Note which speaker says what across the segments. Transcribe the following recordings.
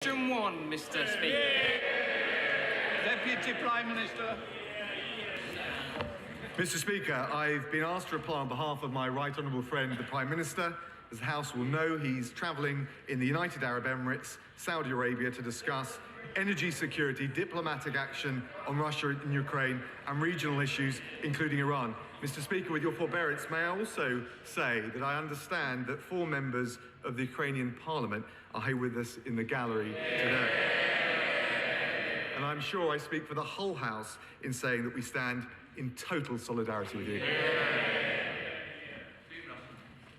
Speaker 1: Question 1, Mr. Speaker.
Speaker 2: Deputy Prime Minister.
Speaker 3: Mr. Speaker, I've been asked to reply on behalf of my right honourable friend, the Prime Minister. As the House will know, he's travelling in the United Arab Emirates, Saudi Arabia, to discuss energy security, diplomatic action on Russia and Ukraine, and regional issues, including Iran. Mr. Speaker, with your forbearance, may I also say that I understand that 4 members of the Ukrainian Parliament are here with us in the gallery today. And I'm sure I speak for the whole House in saying that we stand in total solidarity with you.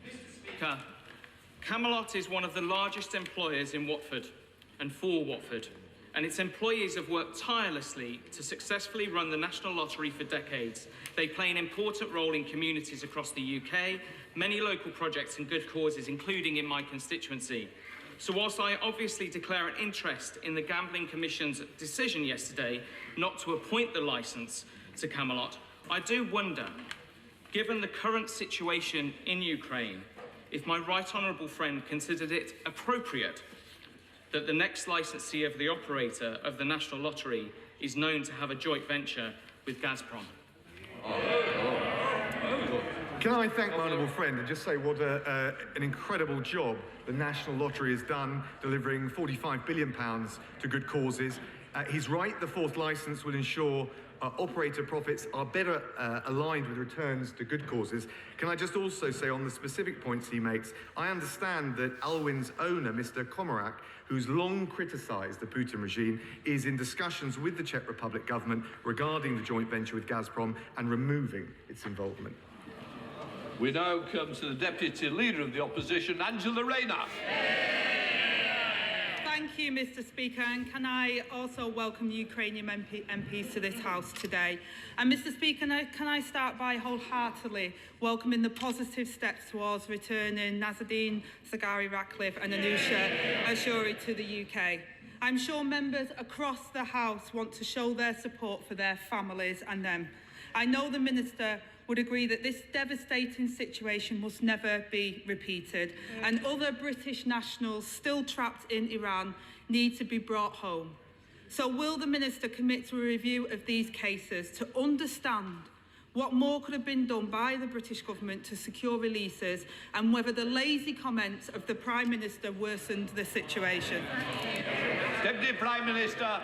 Speaker 1: Mr. Speaker, Camelot is one of the largest employers in Watford and for Watford, and its employees have worked tirelessly to successfully run the National Lottery for decades. They play an important role in communities across the UK, many local projects and good causes, including in my constituency. So whilst I obviously declare an interest in the Gambling Commission's decision yesterday not to appoint the licence to Camelot, I do wonder, given the current situation in Ukraine, if my right honourable friend considered it appropriate that the next licensee of the operator of the National Lottery is known to have a joint venture with Gazprom.
Speaker 3: Can I thank my honourable friend and just say what an incredible job the National Lottery has done, delivering £45 billion to good causes. He's right, the 4th licence will ensure operator profits are better aligned with returns to good causes. Can I just also say on the specific points he makes, I understand that Alwyn's owner, Mr. Komarak, who's long criticised the Putin regime, is in discussions with the Czech Republic government regarding the joint venture with Gazprom and removing its involvement.
Speaker 2: We now come to the Deputy Leader of the Opposition, Angela Rayner.
Speaker 4: Thank you, Mr. Speaker, and can I also welcome Ukrainian MPs to this House today. And Mr. Speaker, can I start by wholeheartedly welcoming the positive steps towards returning Nazardine Zaghari-Ratcliffe and Anusha Ashuri to the UK. I'm sure members across the House want to show their support for their families and them. I know the Minister would agree that this devastating situation must never be repeated, and other British nationals still trapped in Iran need to be brought home. So will the Minister commit to a review of these cases to understand what more could have been done by the British government to secure releases, and whether the lazy comments of the Prime Minister worsened the situation?
Speaker 2: Deputy Prime Minister.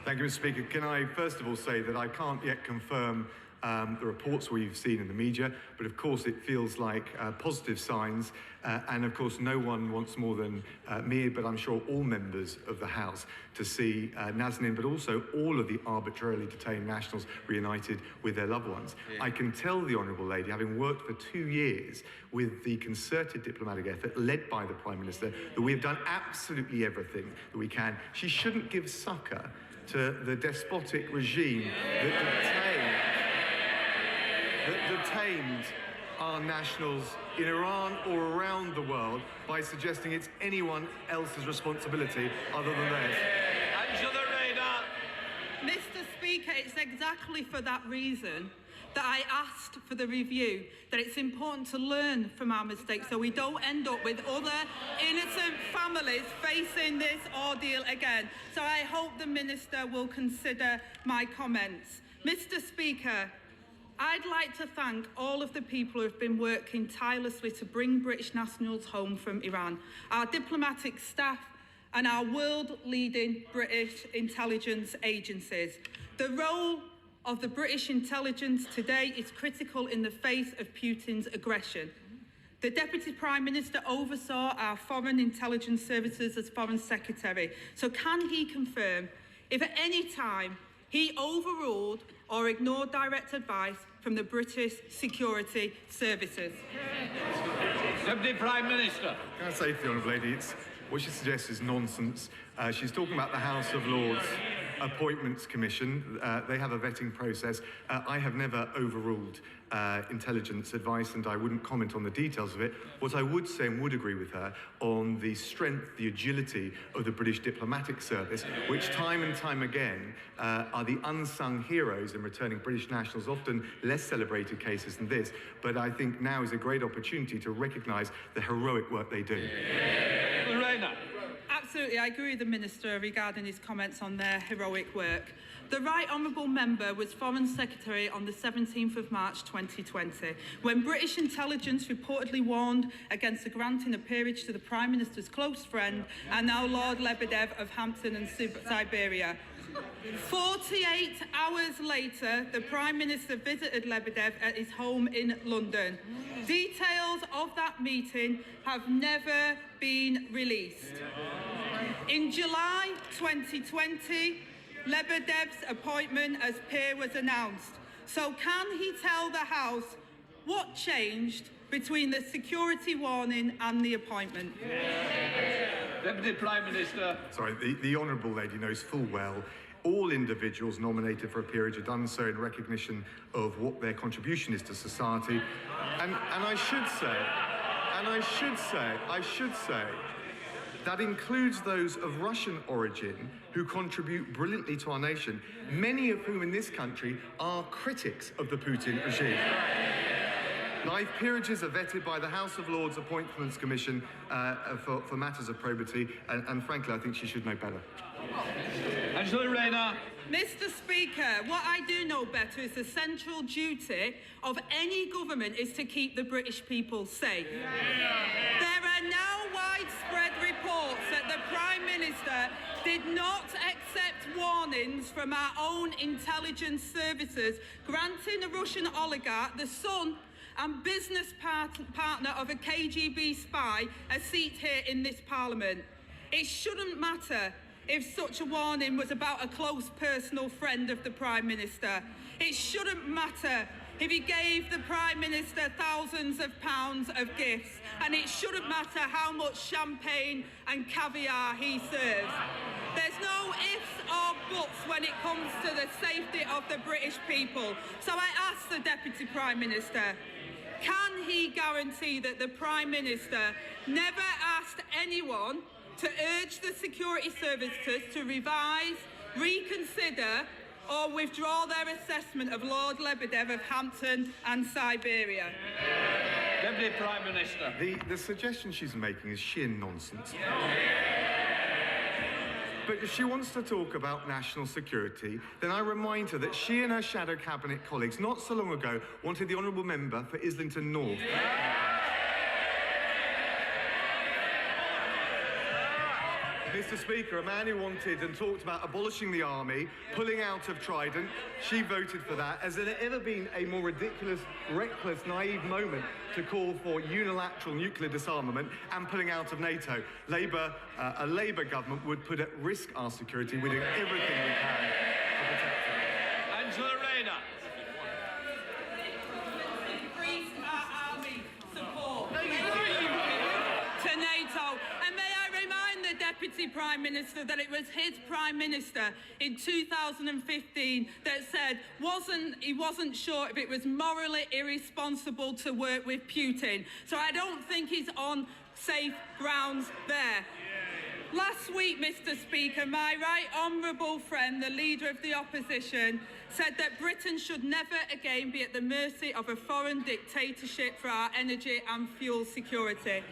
Speaker 3: Thank you, Mr. Speaker. Can I first of all say that I can't yet confirm the reports we've seen in the media, but of course it feels like positive signs, and of course no one wants more than me, but I'm sure all members of the House, to see Nazanin, but also all of the arbitrarily detained nationals reunited with their loved ones. Yeah. I can tell the Honourable Lady, having worked for 2 years with the concerted diplomatic effort led by the Prime Minister, that we have done absolutely everything that we can. She shouldn't give succour to the despotic regime that detained our nationals in Iran or around the world by suggesting it's anyone else's responsibility other than theirs.
Speaker 2: Angela Rayner.
Speaker 4: Mr. Speaker, it's exactly for that reason that I asked for the review, that it's important to learn from our mistakes so we don't end up with other innocent families facing this ordeal again. So I hope the Minister will consider my comments. Mr. Speaker, I'd like to thank all of the people who have been working tirelessly to bring British nationals home from Iran, our diplomatic staff and our world-leading British intelligence agencies. The role of the British intelligence today is critical in the face of Putin's aggression. The Deputy Prime Minister oversaw our foreign intelligence services as Foreign Secretary. So can he confirm if at any time he overruled or ignored direct advice from the British security services?
Speaker 2: Deputy Prime Minister.
Speaker 3: Can I say to the Honourable Lady, what she suggests is nonsense. She's talking about the House of Lords Appointments Commission. They have a vetting process. I have never overruled intelligence advice, and I wouldn't comment on the details of it. What I would say and would agree with her on the strength, the agility of the British diplomatic service, which time and time again are the unsung heroes in returning British nationals, often less celebrated cases than this, but I think now is a great opportunity to recognise the heroic work they do.
Speaker 2: Rayner.
Speaker 4: absolutely. I agree with the Minister regarding his comments on their heroic work. The Right Honourable Member was Foreign Secretary on the 17th of March 2020, when British intelligence reportedly warned against the granting of peerage to the Prime Minister's close friend and now Lord Lebedev of Hampton and Siberia. 48 hours later, the Prime Minister visited Lebedev at his home in London. Details of that meeting have never been released. In July 2020, Lebedev's appointment as peer was announced. So can he tell the House what changed between the security warning and the appointment?
Speaker 2: Deputy Prime Minister.
Speaker 3: Sorry, the Honourable Lady knows full well all individuals nominated for a peerage are done so in recognition of what their contribution is to society. And I should say, that includes those of Russian origin who contribute brilliantly to our nation, many of whom in this country are critics of the Putin regime. Live peerages are vetted by the House of Lords Appointments Commission for matters of probity, and frankly, I think she should know better.
Speaker 2: Rayner.
Speaker 4: Mr. Speaker, what I do know better is the central duty of any government is to keep the British people safe. There are now widespread reports that the Prime Minister did not accept warnings from our own intelligence services, granting a Russian oligarch, the son and business partner of a KGB spy, a seat here in this Parliament. It shouldn't matter if such a warning was about a close personal friend of the Prime Minister. It shouldn't matter if he gave the Prime Minister thousands of pounds of gifts, and it shouldn't matter how much champagne and caviar he serves. There's no ifs or buts when it comes to the safety of the British people. So I ask the Deputy Prime Minister, can he guarantee that the Prime Minister never asked anyone to urge the security services to revise, reconsider or withdraw their assessment of Lord Lebedev of Hampton and Siberia?
Speaker 2: Deputy Prime Minister.
Speaker 3: The suggestion she's making is sheer nonsense. But if she wants to talk about national security, then I remind her that she and her shadow cabinet colleagues not so long ago wanted the Honourable Member for Islington North. Mr. Speaker, a man who wanted and talked about abolishing the army, pulling out of Trident, she voted for that. Has there ever been a more ridiculous, reckless, naive moment to call for unilateral nuclear disarmament and pulling out of NATO? A Labour government would put at risk our security. We're doing everything we can to protect it.
Speaker 2: Rayner.
Speaker 4: Increase our army support to NATO. And may I remind the Deputy Prime Minister that it was his Prime Minister in 2015 that said he wasn't sure if it was morally irresponsible to work with Putin. So I don't think he's on safe grounds there. Last week, Mr. Speaker, my right honourable friend, the Leader of the Opposition, said that Britain should never again be at the mercy of a foreign dictatorship for our energy and fuel security.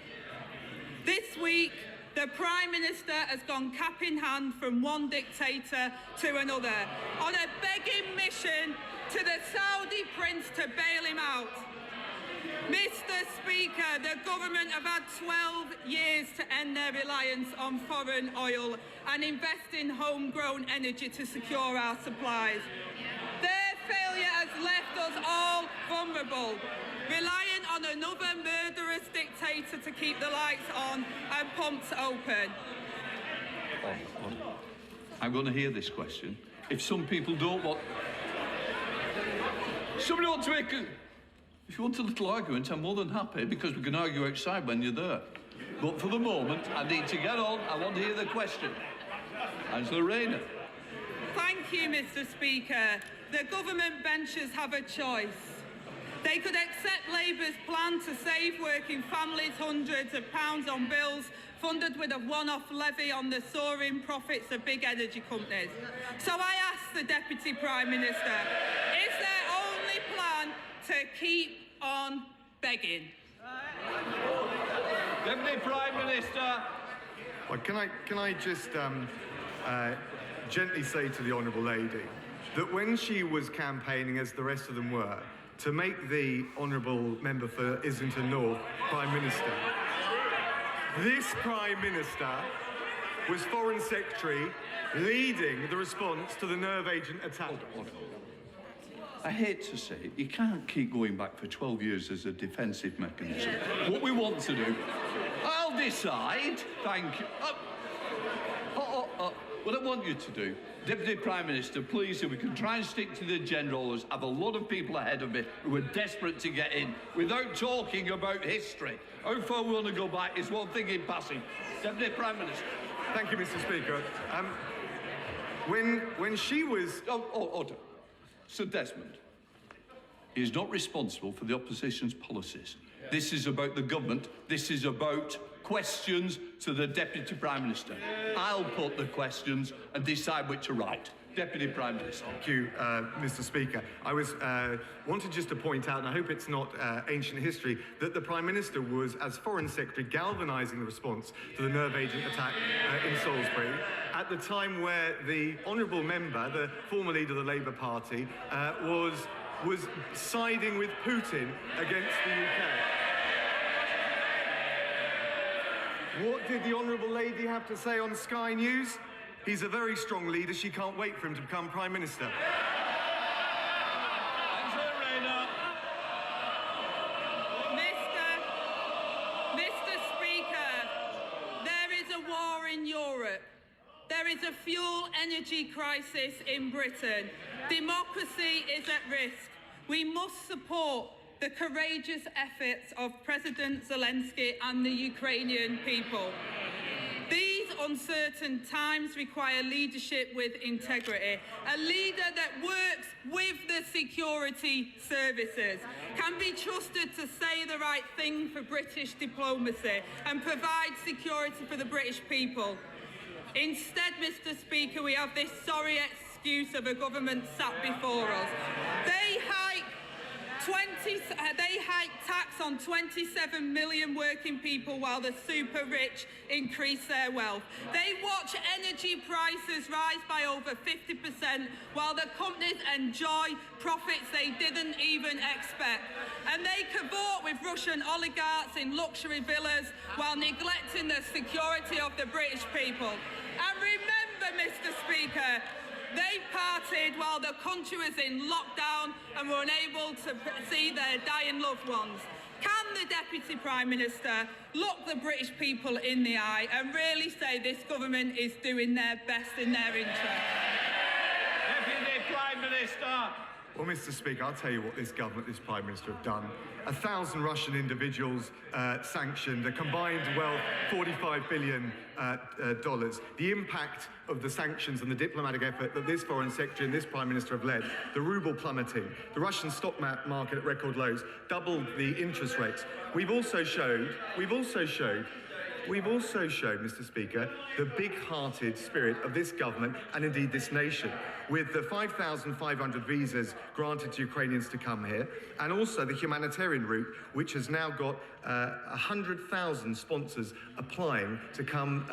Speaker 4: This week, the Prime Minister has gone cap in hand from one dictator to another on a begging mission to the Saudi prince to bail him out. Mr. Speaker, the government have had 12 years to end their reliance on foreign oil and invest in homegrown energy to secure our supplies. Their failure has left us all vulnerable, relying on another murderous dictator to keep the lights on and pumps open.
Speaker 2: I'm going to hear this question. If some people don't want... Somebody wants to make a... If you want a little argument, I'm more than happy, because we can argue outside when you're there. But for the moment, I need to get on. I want to hear the question. Angela Rayner.
Speaker 4: Thank you, Mr. Speaker. The government benches have a choice. They could accept Labour's plan to save working families hundreds of pounds on bills funded with a one-off levy on the soaring profits of big energy companies. So I ask the Deputy Prime Minister, is their only plan to keep on begging?
Speaker 2: Deputy Prime Minister.
Speaker 3: Well, can I just gently say to the Honourable Lady that when she was campaigning, as the rest of them were, to make the Honourable Member for Islington North Prime Minister, this Prime Minister was Foreign Secretary leading the response to the nerve agent attack.
Speaker 2: I hate to say it, you can't keep going back for 12 years as a defensive mechanism. What we want to do, I'll decide, thank you. What I want you to do, Deputy Prime Minister, please, if we can try and stick to the agenda, there's have a lot of people ahead of me who are desperate to get in without talking about history. How far we want to go back is one thing in passing. Deputy Prime Minister.
Speaker 3: Thank you, Mr. Speaker. When she was...
Speaker 2: Order. Sir Desmond is not responsible for the opposition's policies. This is about the government. This is about questions to the Deputy Prime Minister. I'll put the questions and decide which are right. Deputy Prime Minister.
Speaker 3: Thank you, Mr. Speaker. I wanted just to point out, and I hope it's not ancient history, that the Prime Minister was, as Foreign Secretary, galvanising the response to the nerve agent attack in Salisbury at the time where the Honourable Member, the former leader of the Labour Party, was siding with Putin against the UK. What did the Honourable Lady have to say on Sky News? He's a very strong leader. She can't wait for him to become Prime Minister.
Speaker 4: Rayner. Mr. Speaker, there is a war in Europe. There is a fuel energy crisis in Britain. Democracy is at risk. We must support the courageous efforts of President Zelensky and the Ukrainian people. These uncertain times require leadership with integrity. A leader that works with the security services, can be trusted to say the right thing for British diplomacy and provide security for the British people. Instead, Mr. Speaker, we have this sorry excuse of a government sat before us. They hike tax on 27 million working people while the super rich increase their wealth. They watch energy prices rise by over 50% while the companies enjoy profits they didn't even expect. And they cavort with Russian oligarchs in luxury villas while neglecting the security of the British people. And remember, Mr. Speaker, they partied while the country was in lockdown and were unable to see their dying loved ones. Can the Deputy Prime Minister look the British people in the eye and really say this government is doing their best in their interest?
Speaker 2: Deputy Prime Minister.
Speaker 3: Well, Mr. Speaker, I'll tell you what this government, this Prime Minister have done. 1,000 Russian individuals sanctioned, a combined wealth $45 billion. The impact of the sanctions and the diplomatic effort that this Foreign Secretary and this Prime Minister have led, the ruble plummeting, the Russian stock market at record lows, doubled the interest rates. We've also showed, Mr. Speaker, the big-hearted spirit of this government and indeed this nation, with the 5,500 visas granted to Ukrainians to come here, and also the humanitarian route, which has now got 100,000 sponsors applying to come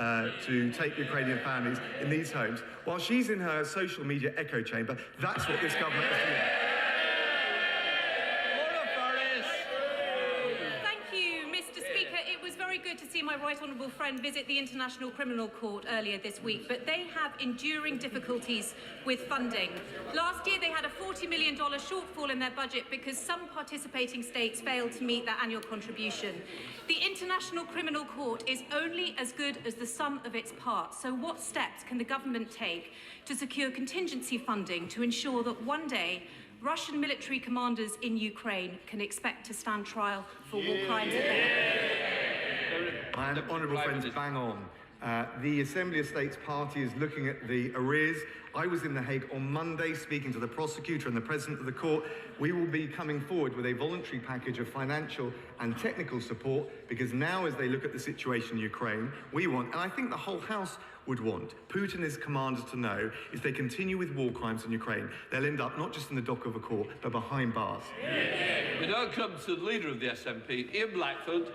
Speaker 3: to take Ukrainian families in these homes. While she's in her social media echo chamber, that's what this government is doing.
Speaker 5: My right honourable friend visit the International Criminal Court earlier this week, but they have enduring difficulties with funding. Last year they had a $40 million shortfall in their budget because some participating states failed to meet their annual contribution. The International Criminal Court is only as good as the sum of its parts, so what steps can the government take to secure contingency funding to ensure that one day Russian military commanders in Ukraine can expect to stand trial for war crimes at their
Speaker 3: And honourable friends, bang on. The Assembly of States Party is looking at the arrears. I was in The Hague on Monday speaking to the prosecutor and the President of the Court. We will be coming forward with a voluntary package of financial and technical support because now as they look at the situation in Ukraine, we want, and I think the whole House would want, Putin and his commanders to know if they continue with war crimes in Ukraine, they'll end up not just in the dock of a court, but behind bars.
Speaker 2: We now come to the leader of the SNP, Ian Blackford.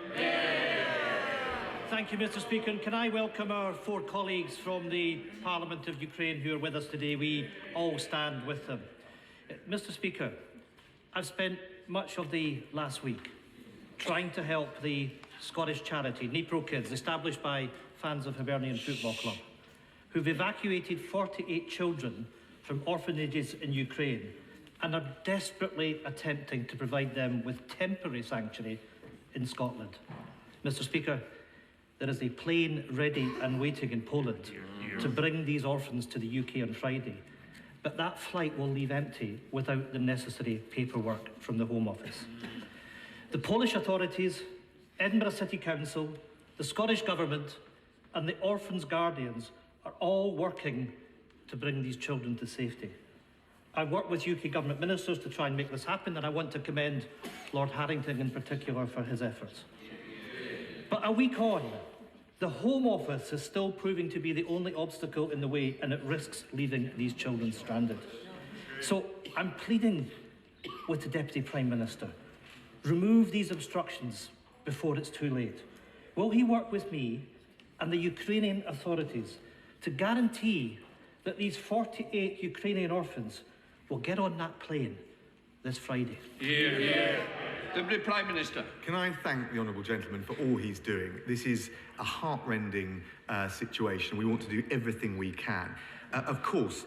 Speaker 6: Thank you, Mr. Speaker. And can I welcome our 4 colleagues from the Parliament of Ukraine who are with us today? We all stand with them. Mr. Speaker, I've spent much of the last week trying to help the Scottish charity Dnipro Kids, established by fans of Hibernian Football Club, who've evacuated 48 children from orphanages in Ukraine and are desperately attempting to provide them with temporary sanctuary in Scotland. Mr. Speaker, there is a plane ready and waiting in Poland to bring these orphans to the UK on Friday, but that flight will leave empty without the necessary paperwork from the Home Office. The Polish authorities, Edinburgh City Council, the Scottish Government and the orphans' guardians are all working to bring these children to safety. I work with UK Government ministers to try and make this happen, and I want to commend Lord Harrington in particular for his efforts. But a week on, the Home Office is still proving to be the only obstacle in the way, and it risks leaving these children stranded. So I'm pleading with the Deputy Prime Minister, remove these obstructions before it's too late. Will he work with me and the Ukrainian authorities to guarantee that these 48 Ukrainian orphans will get on that plane this Friday?
Speaker 2: Deputy Prime Minister.
Speaker 3: Can I thank the honourable gentleman for all he's doing? This is a heart-rending situation. We want to do everything we can. Of course,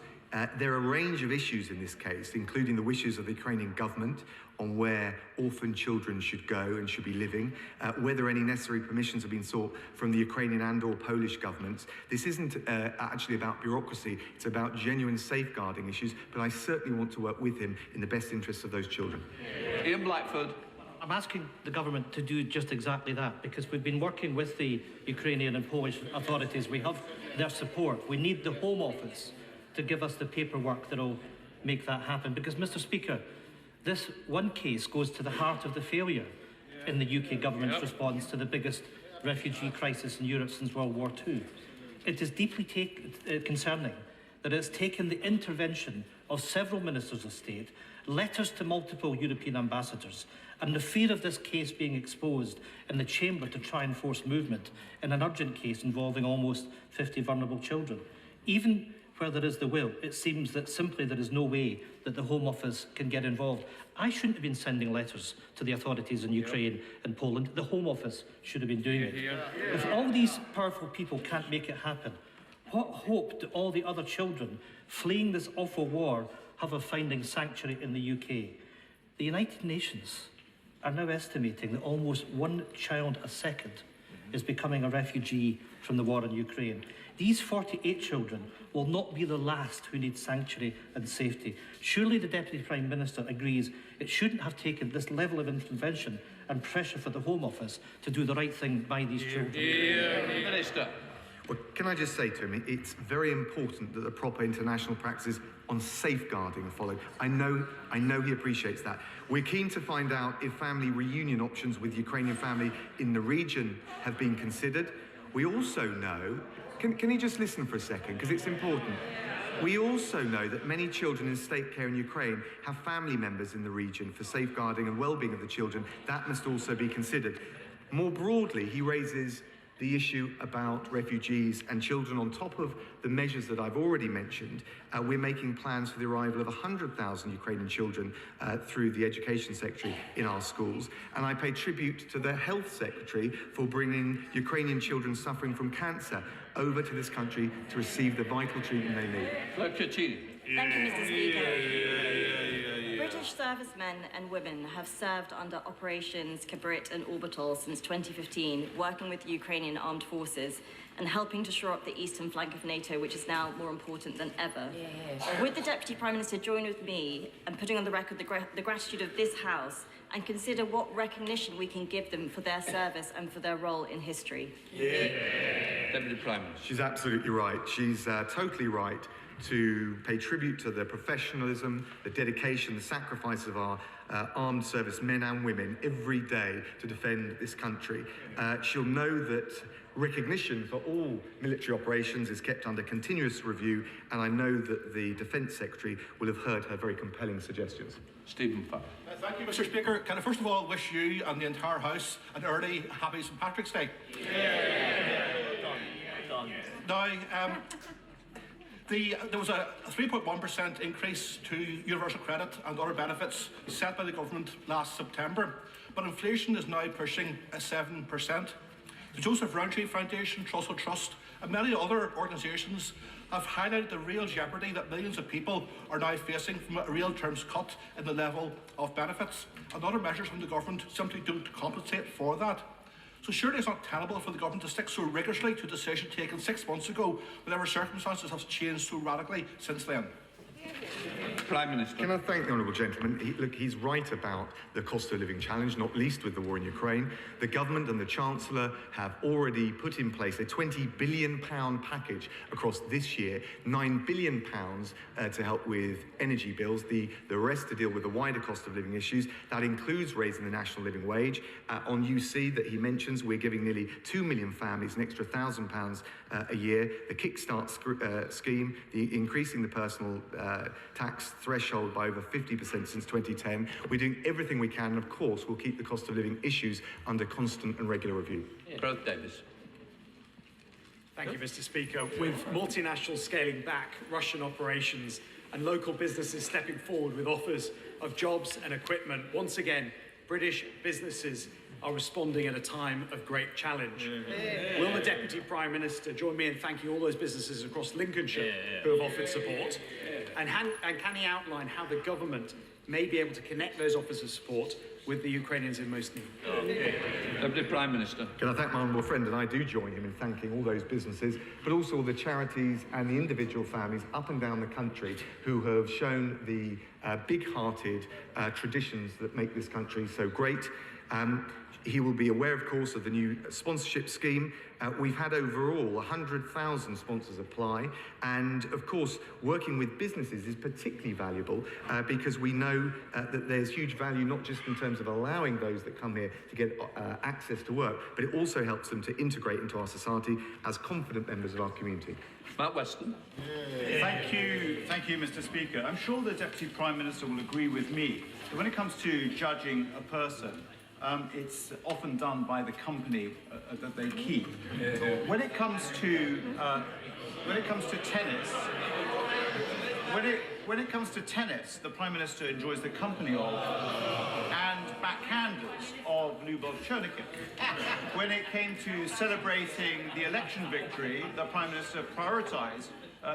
Speaker 3: there are a range of issues in this case, including the wishes of the Ukrainian government on where orphan children should go and should be living, whether any necessary permissions have been sought from the Ukrainian and/or Polish governments. This isn't actually about bureaucracy, it's about genuine safeguarding issues, but I certainly want to work with him in the best interests of those children.
Speaker 2: Ian Blackford.
Speaker 6: I'm asking the government to do just exactly that, because we've been working with the Ukrainian and Polish authorities. We have their support. We need the Home Office to give us the paperwork that will make that happen. Because, Mr. Speaker, this one case goes to the heart of the failure in the UK government's response to the biggest refugee crisis in Europe since World War II. It is deeply concerning that it's taken the intervention of several ministers of state, letters to multiple European ambassadors, and the fear of this case being exposed in the chamber to try and force movement in an urgent case involving almost 50 vulnerable children. Even where there is the will, it seems that simply there is no way that the Home Office can get involved. I shouldn't have been sending letters to the authorities in Ukraine and Poland. The Home Office should have been doing it. If all these powerful people can't make it happen, what hope do all the other children fleeing this awful war have of finding sanctuary in the UK? The United Nations are now estimating that almost 1 child a second is becoming a refugee from the war in Ukraine. These 48 children will not be the last who need sanctuary and safety. Surely the Deputy Prime Minister agrees it shouldn't have taken this level of intervention and pressure for the Home Office to do the right thing by these children.
Speaker 2: Minister.
Speaker 3: Well, can I just say to him, it's very important that the proper international practices on safeguarding are followed. I know he appreciates that. We're keen to find out if family reunion options with Ukrainian family in the region have been considered. We also know, can you just listen for a second, because it's important. We also know that many children in state care in Ukraine have family members in the region for safeguarding and well-being of the children. That must also be considered. More broadly, he raises the issue about refugees and children on top of the measures that I've already mentioned. We're making plans for the arrival of 100,000 Ukrainian children through the Education Secretary in our schools. And I pay tribute to the Health Secretary for bringing Ukrainian children suffering from cancer over to this country to receive the vital treatment they need.
Speaker 2: Thank you,
Speaker 7: Mr. Speaker. British servicemen and women have served under Operations Kibrit and Orbital since 2015, working with the Ukrainian armed forces and helping to shore up the eastern flank of NATO, which is now more important than ever. Would the Deputy Prime Minister join with me in putting on the record the gratitude of this House and consider what recognition we can give them for their service and for their role in history?
Speaker 2: Deputy Prime Minister.
Speaker 3: She's absolutely right. She's totally right to pay tribute to the professionalism, the dedication, the sacrifice of our armed service men and women every day to defend this country. She'll know that recognition for all military operations is kept under continuous review, and I know that the Defence Secretary will have heard her very compelling suggestions.
Speaker 2: Stephen Farr.
Speaker 8: Thank you, Mr. Speaker. Can I first of all wish you and the entire House an early happy St Patrick's Day? Now, there was a 3.1% increase to universal credit and other benefits set by the government last September, but inflation is now pushing 7%. The Joseph Rowntree Foundation, Trussell Trust, and many other organisations have highlighted the real jeopardy that millions of people are now facing from a real terms cut in the level of benefits, and other measures from the government simply don't compensate for that. So surely it's not tenable for the government to stick so rigorously to a decision taken 6 months ago, whenever circumstances have changed so radically since then.
Speaker 2: Prime Minister.
Speaker 3: Can I thank the honourable gentleman? Look, he's right about the cost of living challenge, not least with the war in Ukraine. The government and the Chancellor have already put in place a £20 billion package across this year, £9 billion to help with energy bills, the rest to deal with the wider cost of living issues. That includes raising the national living wage. On UC that he mentions, we're giving nearly 2 million families an extra £1,000 a year. The Kickstart scheme, increasing the personal tax threshold by over 50% since 2010. We're doing everything we can, and of course we'll keep the cost of living issues under constant and regular review.
Speaker 2: Growth Davis.
Speaker 9: Thank you, Mr. Speaker. With multinationals scaling back Russian operations and local businesses stepping forward with offers of jobs and equipment, once again, British businesses are responding at a time of great challenge. Will the Deputy Prime Minister join me in thanking all those businesses across Lincolnshire who have offered support? And can he outline how the government may be able to connect those offers of support with the Ukrainians in most need?
Speaker 2: Deputy Prime Minister.
Speaker 3: Can I thank my honourable friend, and I do join him in thanking all those businesses, but also all the charities and the individual families up and down the country who have shown the big-hearted traditions that make this country so great. He will be aware, of course, of the new sponsorship scheme. We've had overall 100,000 sponsors apply, and of course working with businesses is particularly valuable because we know that there's huge value not just in terms of allowing those that come here to get access to work, but it also helps them to integrate into our society as confident members of our community.
Speaker 2: Matt Weston.
Speaker 10: Thank you, Mr. Speaker. I'm sure the Deputy Prime Minister will agree with me that when it comes to judging a person, it's often done by the company that they keep. When it comes to tennis, the Prime Minister enjoys the company of and backhanders of Lyubov Chernikin. When it came to celebrating the election victory, the Prime Minister prioritised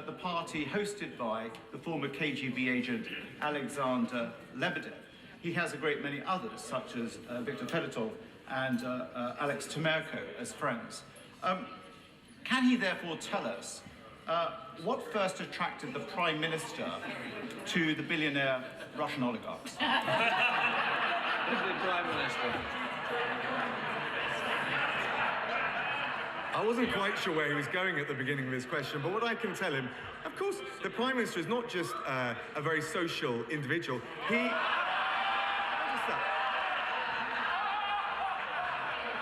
Speaker 10: the party hosted by the former KGB agent Alexander Lebedev. He has a great many others, such as Viktor Fedotov and Alex Temerko as friends. Can he therefore tell us what first attracted the Prime Minister to the billionaire Russian oligarchs?
Speaker 2: Deputy Prime Minister.
Speaker 3: I wasn't quite sure where he was going at the beginning of his question, but what I can tell him, of course, the Prime Minister is not just a very social individual.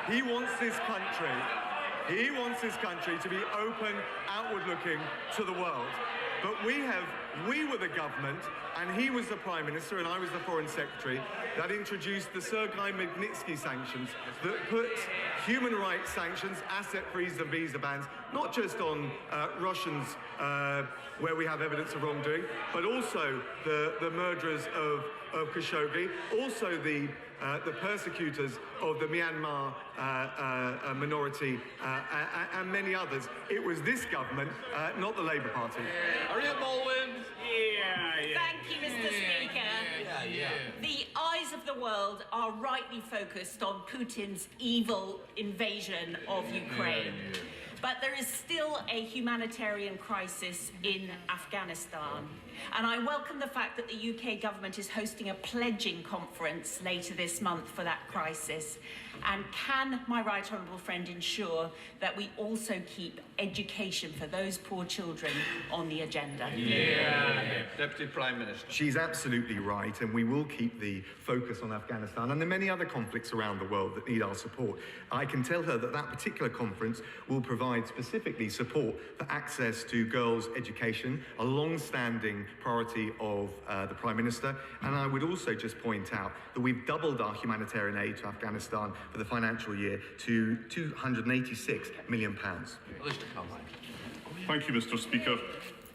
Speaker 3: He wants this country to be open, outward-looking to the world. But we were the government, and he was the Prime Minister, and I was the Foreign Secretary, that introduced the Sergei Magnitsky sanctions that put human rights sanctions, asset freeze and visa bans, not just on Russians where we have evidence of wrongdoing, but also the murderers of Khashoggi, also the persecutors of the Myanmar minority and many others. It was this government, not the Labour Party.
Speaker 2: Ariel Baldwin.
Speaker 11: Thank you, Mr. Speaker. The eyes of the world are rightly focused on Putin's evil invasion of Ukraine. But there is still a humanitarian crisis in Afghanistan. And I welcome the fact that the UK government is hosting a pledging conference later this month for that crisis. And can my right honourable friend ensure that we also keep education for those poor children on the agenda?
Speaker 2: Deputy Prime Minister.
Speaker 3: She's absolutely right, and we will keep the focus on Afghanistan and the many other conflicts around the world that need our support. I can tell her that that particular conference will provide specifically support for access to girls' education, a long-standing priority of the Prime Minister. And I would also just point out that we've doubled our humanitarian aid to Afghanistan for the financial year to £286 million.
Speaker 12: Thank you, Mr. Speaker.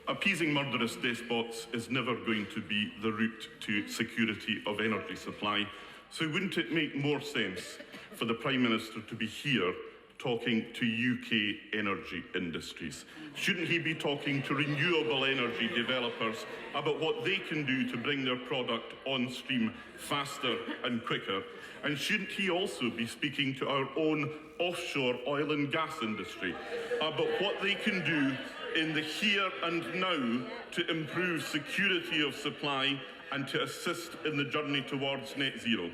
Speaker 12: Appeasing murderous despots is never going to be the route to security of energy supply. So wouldn't it make more sense for the Prime Minister to be here talking to UK energy industries? Shouldn't he be talking to renewable energy developers about what they can do to bring their product on stream faster and quicker? And shouldn't he also be speaking to our own offshore oil and gas industry about what they can do in the here and now to improve security of supply and to assist in the journey towards net zero?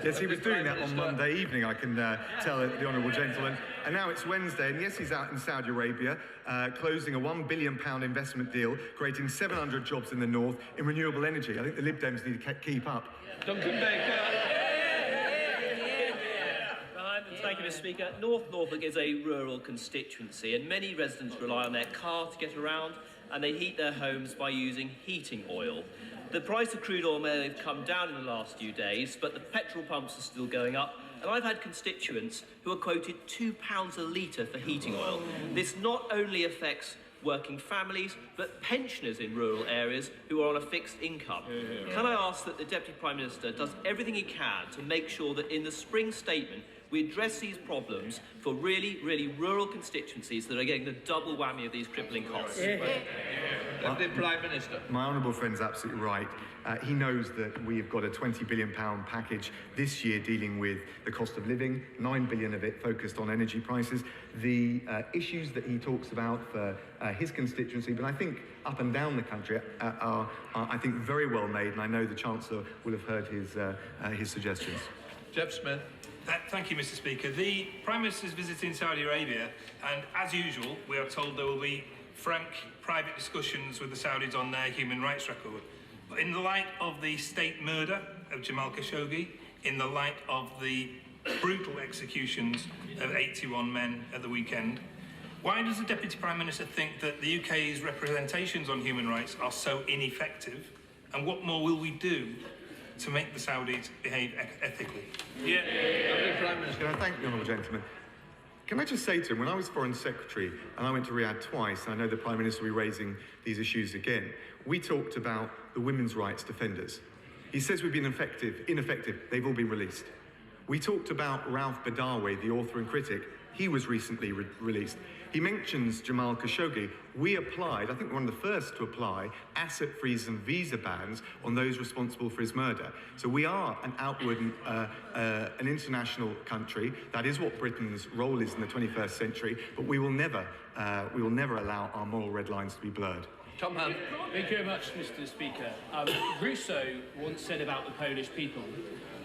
Speaker 3: Yes, he was doing that on Monday evening, I can tell the honourable gentleman. And now it's Wednesday, and yes, he's out in Saudi Arabia, closing a £1 billion investment deal, creating 700 jobs in the north in renewable energy. I think the Lib Dems need to keep up.
Speaker 13: Duncan Baker. Thank you, Mr. Speaker. North Norfolk is a rural constituency, and many residents rely on their car to get around, and they heat their homes by using heating oil. The price of crude oil may have come down in the last few days, but the petrol pumps are still going up, and I've had constituents who are quoted £2 a litre for heating oil. This not only affects working families, but pensioners in rural areas who are on a fixed income. Can I ask that the Deputy Prime Minister does everything he can to make sure that in the spring statement we address these problems for really, really rural constituencies that are getting the double whammy of these crippling costs?
Speaker 2: Deputy Prime Minister.
Speaker 3: My honourable friend's absolutely right. He knows that we've got a £20 billion package this year dealing with the cost of living, £9 billion of it focused on energy prices. The issues that he talks about for his constituency, but I think up and down the country, are I think, very well made, and I know the Chancellor will have heard his suggestions.
Speaker 2: Jeff Smith.
Speaker 14: Thank you, Mr. Speaker. The Prime Minister is visiting Saudi Arabia, and as usual, we are told there will be frank, private discussions with the Saudis on their human rights record. But in the light of the state murder of Jamal Khashoggi, in the light of the brutal executions of 81 men at the weekend, why does the Deputy Prime Minister think that the UK's representations on human rights are so ineffective? And what more will we do to make the Saudis behave ethically?
Speaker 3: Can I thank the honourable gentleman? Can I just say to him, when I was Foreign Secretary and I went to Riyadh twice, and I know the Prime Minister will be raising these issues again, we talked about the women's rights defenders. He says we've been ineffective. They've all been released. We talked about Raab Badawi, the author and critic. He was recently released. He mentions Jamal Khashoggi. We applied, I think one of the first to apply, asset freeze and visa bans on those responsible for his murder. So we are an outward, an international country. That is what Britain's role is in the 21st century, but we will never allow our moral red lines to be blurred.
Speaker 2: Tom Hunt.
Speaker 15: Thank you very much, Mr. Speaker. Rousseau once said about the Polish people,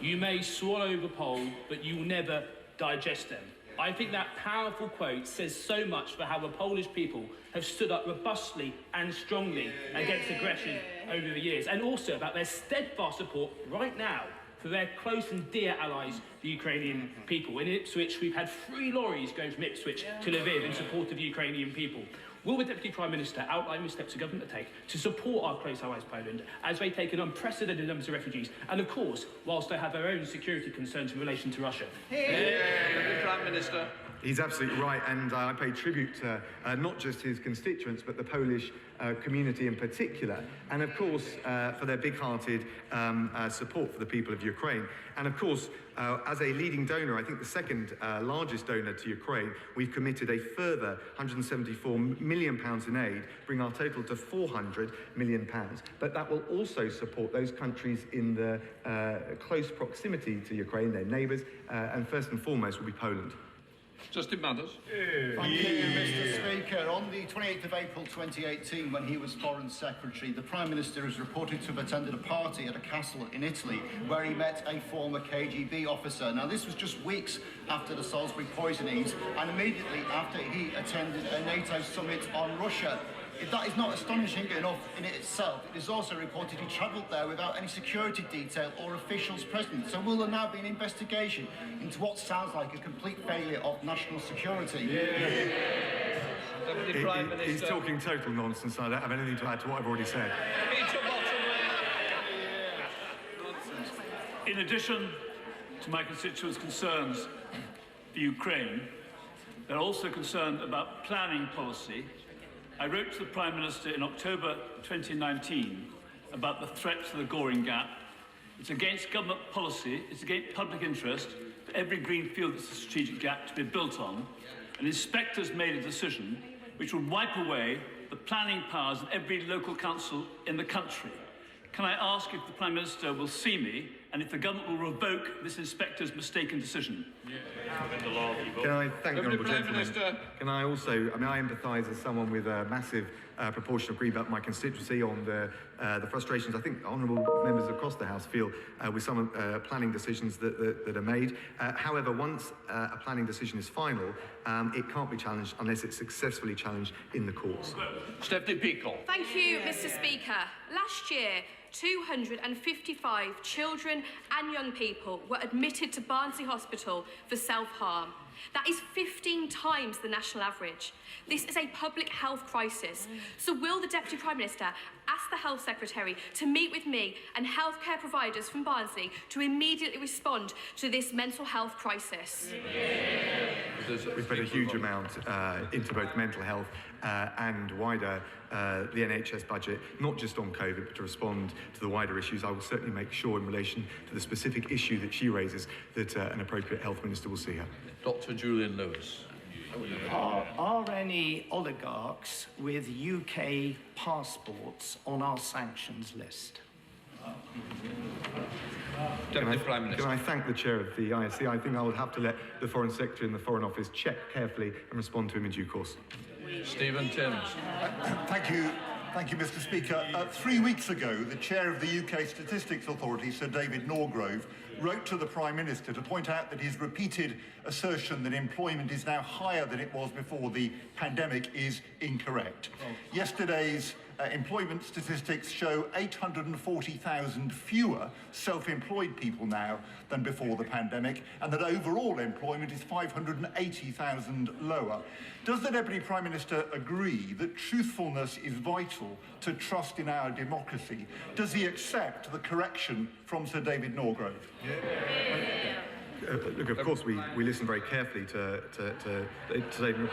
Speaker 15: "You may swallow the pole, but you will never digest them." I think that powerful quote says so much for how the Polish people have stood up robustly and strongly against aggression over the years, and also about their steadfast support right now for their close and dear allies, the Ukrainian people. In Ipswich, we've had 3 lorries going from Ipswich to Lviv in support of the Ukrainian people. Will the Deputy Prime Minister outline the steps the government will take to support our close allies Poland as they take an unprecedented numbers of refugees, and of course, whilst they have their own security concerns in relation to Russia?
Speaker 2: Prime Minister.
Speaker 3: He's absolutely right, and I pay tribute to not just his constituents, but the Polish community in particular, and of course for their big-hearted support for the people of Ukraine. And of course, as a leading donor, I think the second largest donor to Ukraine, we've committed a further £174 million in aid, bring our total to £400 million. But that will also support those countries in the close proximity to Ukraine, their neighbours, and first and foremost will be Poland.
Speaker 2: Justin Matters.
Speaker 10: Thank you, Mr. Speaker. On the 28th of April 2018, when he was Foreign Secretary, the Prime Minister is reported to have attended a party at a castle in Italy where he met a former KGB officer. Now, this was just weeks after the Salisbury poisonings and immediately after he attended a NATO summit on Russia. If that is not astonishing enough in it itself, it is also reported he travelled there without any security detail or officials present. So will there now be an investigation into what sounds like a complete failure of national security?
Speaker 3: He's talking total nonsense. I don't have anything to add to what I've already said.
Speaker 16: In addition to my constituents' concerns for Ukraine, they're also concerned about planning policy. I wrote to the Prime Minister in October 2019 about the threat to the Goring Gap. It's against government policy, it's against public interest for every green field that's a strategic gap to be built on. And inspectors made a decision which would wipe away the planning powers of every local council in the country. Can I ask if the Prime Minister will see me and if the government will revoke this inspector's mistaken decision?
Speaker 3: Can I thank the Honourable Gentleman? Can I also, I empathise as someone with a massive proportion of grief about my constituency on the frustrations I think honourable members across the House feel with some planning decisions that are made. However, once a planning decision is final, it can't be challenged unless it's successfully challenged in the courts.
Speaker 2: Stephanie Peacock.
Speaker 17: Thank you, Mr. Speaker. Last year, 255 children and young people were admitted to Barnsley Hospital for self-harm. That is 15 times the national average. This is a public health crisis. So will the Deputy Prime Minister ask the Health Secretary to meet with me and healthcare providers from Barnsley to immediately respond to this mental health crisis?
Speaker 3: We've put a huge amount into both mental health and wider the NHS budget, not just on COVID, but to respond to the wider issues. I will certainly make sure in relation to the specific issue that she raises that an appropriate health minister will see her.
Speaker 2: Dr. Julian Lewis.
Speaker 18: Are any oligarchs with UK passports on our sanctions list?
Speaker 3: Can I thank the chair of the ISC? I think I will have to let the Foreign Secretary and the Foreign Office check carefully and respond to him in due course.
Speaker 2: Stephen Timms.
Speaker 19: Thank you, Mr. Speaker. 3 weeks ago, the chair of the UK Statistics Authority, Sir David Norgrove, wrote to the Prime Minister to point out that his repeated assertion that employment is now higher than it was before the pandemic is incorrect. Yesterday's employment statistics show 840,000 fewer self-employed people now than before the pandemic, and that overall employment is 580,000 lower. Does the Deputy Prime Minister agree that truthfulness is vital to trust in our democracy? Does he accept the correction from Sir David Norgrove?
Speaker 3: Look, of course, we listen very carefully to David.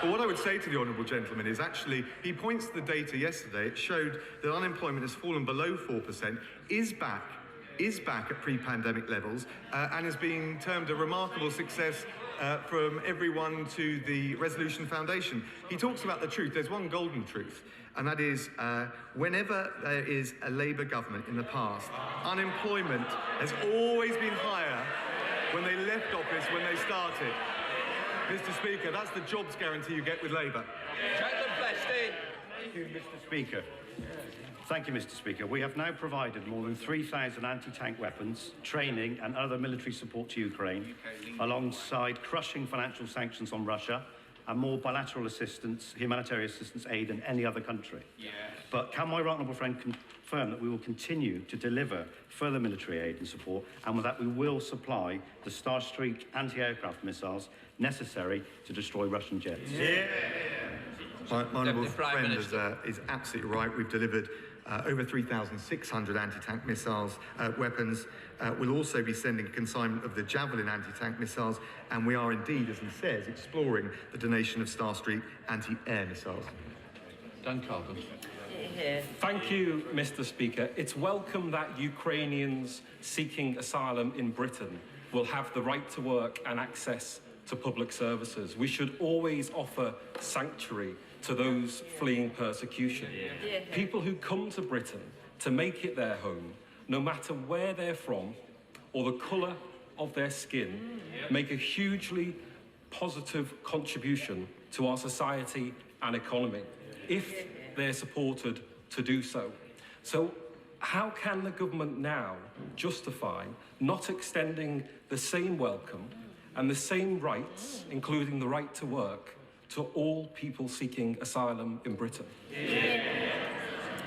Speaker 3: But what I would say to the honourable gentleman is actually, he points to the data yesterday. It showed that unemployment has fallen below 4%, is back at pre-pandemic levels, and is being termed a remarkable success from everyone to the Resolution Foundation. He talks about the truth. There's one golden truth, and that is whenever there is a Labour government in the past, unemployment has always been higher when they left office, when they started. Mr. Speaker, that's the jobs guarantee you get with Labour.
Speaker 20: Thank you, Mr. Speaker. Thank you, Mr. Speaker. We have now provided more than 3,000 anti-tank weapons, training and other military support to Ukraine, alongside crushing financial sanctions on Russia and more bilateral assistance, humanitarian assistance aid than any other country. But can my right honourable friend confirm that we will continue to deliver further military aid and support, and that we will supply the Starstreak anti-aircraft missiles necessary to destroy Russian jets?
Speaker 3: My honourable friend is absolutely right. We've delivered over 3,600 anti-tank missiles, weapons. We'll also be sending a consignment of the Javelin anti-tank missiles, and we are indeed, as he says, exploring the donation of Starstreak anti-air missiles.
Speaker 2: Dan Carden.
Speaker 21: Thank you, Mr. Speaker. It's welcome that Ukrainians seeking asylum in Britain will have the right to work and access to public services. We should always offer sanctuary to those fleeing persecution. People who come to Britain to make it their home, no matter where they're from or the colour of their skin, make a hugely positive contribution to our society and economy, if they're supported to do so. So how can the government now justify not extending the same welcome and the same rights, including the right to work, to all people seeking asylum in Britain?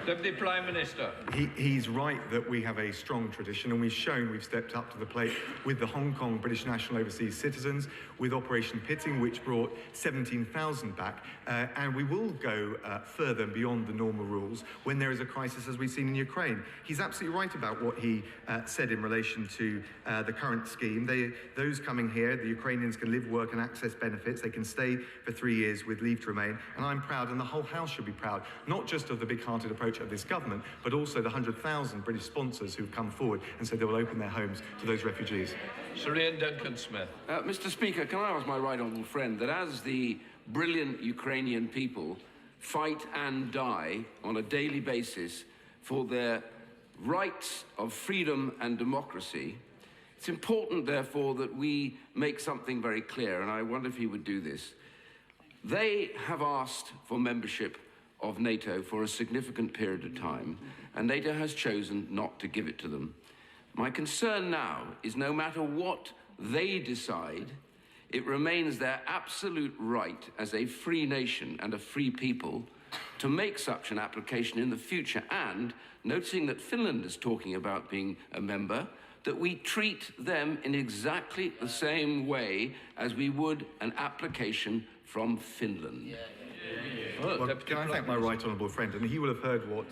Speaker 2: Deputy Prime Minister.
Speaker 3: He's right that we have a strong tradition, and we've shown we've stepped up to the plate with the Hong Kong British National Overseas Citizens, with Operation Pitting, which brought 17,000 back, and we will go further and beyond the normal rules when there is a crisis, as we've seen in Ukraine. He's absolutely right about what he said in relation to the current scheme. Those coming here, the Ukrainians can live, work and access benefits. They can stay for 3 years with leave to remain, and I'm proud, and the whole House should be proud, not just of the big-hearted approach of this government, but also the 100,000 British sponsors who've come forward and said they will open their homes to those refugees.
Speaker 2: Sir Ian Duncan-Smith.
Speaker 1: Mr. Speaker, can I ask my right honourable friend that as the brilliant Ukrainian people fight and die on a daily basis for their rights of freedom and democracy, it's important, therefore, that we make something very clear, and I wonder if he would do this. They have asked for membership of NATO for a significant period of time, and NATO has chosen not to give it to them. My concern now is no matter what they decide, it remains their absolute right as a free nation and a free people to make such an application in the future, and, noticing that Finland is talking about being a member, that we treat them in exactly the same way as we would an application from Finland.
Speaker 3: Well, can I thank my right honourable friend? And he will have heard what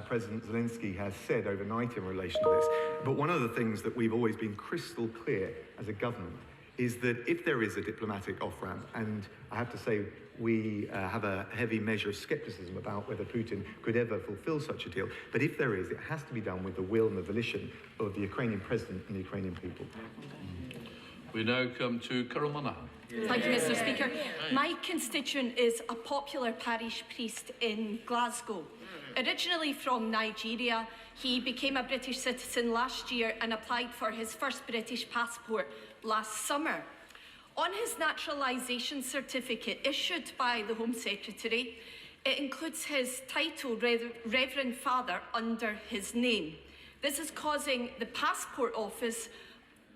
Speaker 3: President Zelensky has said overnight in relation to this. But one of the things that we've always been crystal clear as a government is that if there is a diplomatic off-ramp, and I have to say we have a heavy measure of scepticism about whether Putin could ever fulfill such a deal, but if there is, it has to be done with the will and the volition of the Ukrainian president and the Ukrainian people.
Speaker 2: We now come to Carol Monaghan.
Speaker 22: Thank you, Mr. Speaker. My constituent is a popular parish priest in Glasgow. Originally from Nigeria, he became a British citizen last year and applied for his first British passport last summer. On his naturalisation certificate issued by the Home Secretary, it includes his title, Reverend Father, under his name. This is causing the Passport Office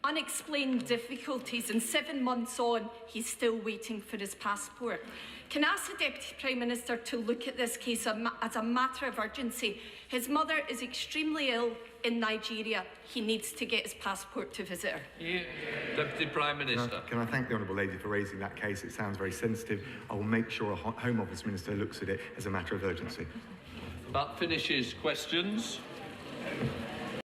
Speaker 22: unexplained difficulties, and 7 months on, he's still waiting for his passport. Can I ask the Deputy Prime Minister to look at this case as a matter of urgency? His mother is extremely ill in Nigeria. He needs to get his passport to visit her.
Speaker 2: Deputy Prime Minister.
Speaker 3: Can I thank the Honourable Lady for raising that case? It sounds very sensitive. I will make sure a Home Office Minister looks at it as a matter of urgency.
Speaker 2: That finishes questions.